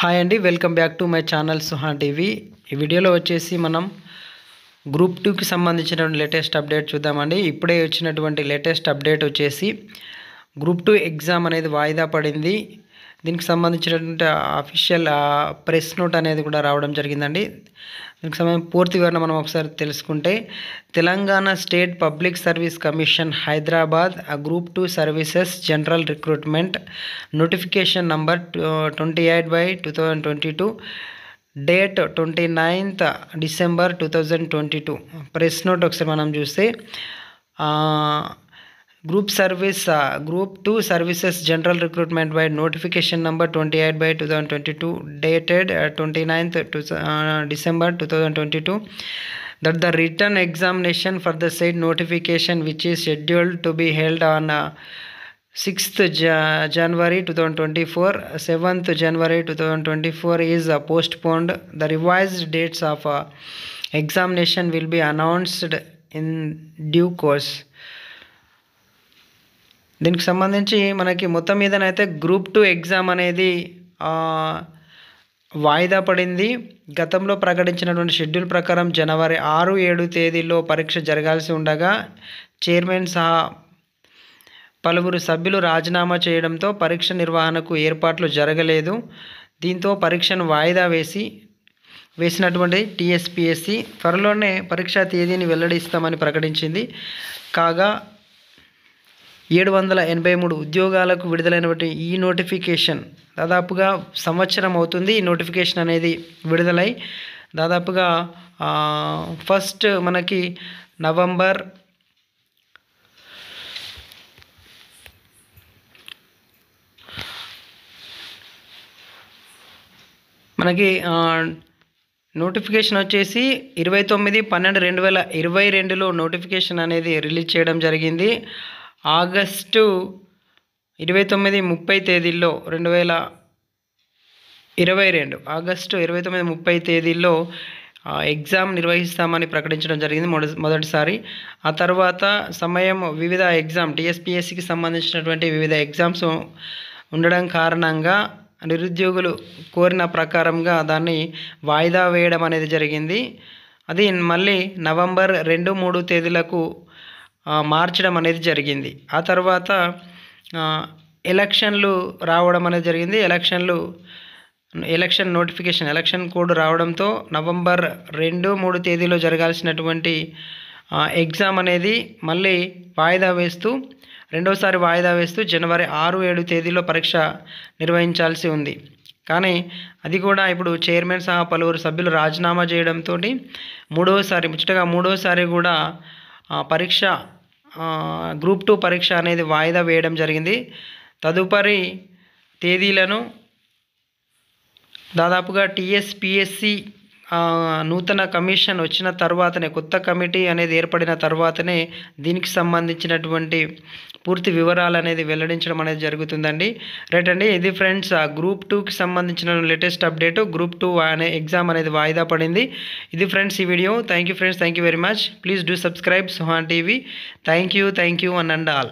Hi అండి, welcome back to my channel Suhan TV. ఈ వీడియోలో వచ్చేసి మనం గ్రూప్ 2కి సంబంధించినటువంటి లేటెస్ట్ అప్డేట్ చూద్దామండి. ఇప్పుడే వచ్చినటువంటి లేటెస్ట్ అప్డేట్ వచ్చేసి గ్రూప్ 2 ఎగ్జామ్ అనేది వాయిదా పడింది. దీనికి సంబంధించినటువంటి అఫీషియల్ ప్రెస్ నోట్ అనేది కూడా రావడం జరిగిందండి. దీనికి సంబంధించి పూర్తి వివరణ మనం ఒకసారి తెలుసుకుంటే, Telangana state public service commission Hyderabad group 2 services general recruitment notification number 28/2022 date 29th December 2022 press note ఒకసారి మనం చూస్తే, group 2 services general recruitment by notification number 28/2022 dated 29th December 2022 that the written examination for the said notification which is scheduled to be held on 6th January 2024, 7th January 2024 is postponed. The revised dates of examination will be announced in due course. దీనికి సంబంధించి మనకి మొత్తం మీదనైతే group 2 exam అనేది వాయిదా పడింది. గతంలో ప్రకటించినటువంటి schedule ప్రకారం జనవరి 6-7 తేదీల్లో పరీక్ష జరగాల్సి ఉండగా చైర్మన్ సహా పలువురు సభ్యులు రాజీనామా చేయడంతో పరీక్ష నిర్వహణకు ఏర్పాట్లు జరగలేదు. దీంతో పరీక్షను వాయిదా వేసినటువంటి టీఎస్పీఎస్సీ త్వరలోనే పరీక్షా తేదీని వెల్లడిస్తామని ప్రకటించింది. కాగా 783 ఉద్యోగాలకు విడుదలైనటువంటి ఈ నోటిఫికేషన్ దాదాపుగా సంవత్సరం అవుతుంది. ఈ నోటిఫికేషన్ అనేది విడుదలై దాదాపుగా ఫస్ట్ మనకి నవంబర్ నోటిఫికేషన్ వచ్చేసి 29/12/2022లో నోటిఫికేషన్ అనేది రిలీజ్ చేయడం జరిగింది. ఆగస్టు 29-30 తేదీల్లో 2022 ఆగస్టు 29-30 తేదీల్లో ఎగ్జామ్ నిర్వహిస్తామని ప్రకటించడం జరిగింది మొదటిసారి. ఆ తర్వాత సమయం వివిధ ఎగ్జామ్ టీఎస్పీఎస్సీకి సంబంధించినటువంటి వివిధ ఎగ్జామ్స్ ఉండడం కారణంగా నిరుద్యోగులు కోరిన ప్రకారంగా దాన్ని వాయిదా వేయడం అనేది జరిగింది. అది మళ్ళీ నవంబర్ 2-3 తేదీలకు మార్చడం అనేది జరిగింది. ఆ తర్వాత ఎలక్షన్లు రావడం అనేది జరిగింది. ఎలక్షన్ నోటిఫికేషన్ ఎలక్షన్ కోడ్ రావడంతో నవంబర్ 2-3 తేదీలో జరగాల్సినటువంటి ఎగ్జామ్ అనేది మళ్ళీ రెండోసారి వాయిదా వేస్తూ జనవరి 6-7 తేదీలో పరీక్ష నిర్వహించాల్సి ఉంది. కానీ అది కూడా ఇప్పుడు చైర్మన్ సహా పలువురు సభ్యులు రాజీనామా చేయడంతో మూడోసారి కూడా పరీక్ష గ్రూప్ 2 పరీక్ష అనేది వాయిదా వేయడం జరిగింది. తదుపరి తేదీలను దాదాపుగా టీఎస్పీఎస్సీ నూతన కమిషన్ వచ్చిన తర్వాతనే, కొత్త కమిటీ అనేది ఏర్పడిన తర్వాతనే దీనికి సంబంధించినటువంటి పూర్తి వివరాలు అనేది వెల్లడించడం అనేది జరుగుతుందండి. రైట్ అండి, ఇది ఫ్రెండ్స్ గ్రూప్ 2కి సంబంధించిన లేటెస్ట్ అప్డేట్. గ్రూప్ 2 అనే ఎగ్జామ్ అనేది వాయిదా పడింది. ఇది ఫ్రెండ్స్ ఈ video. Thank you friends, thank you very much. Please do subscribe Suhan TV. Thank you one and all.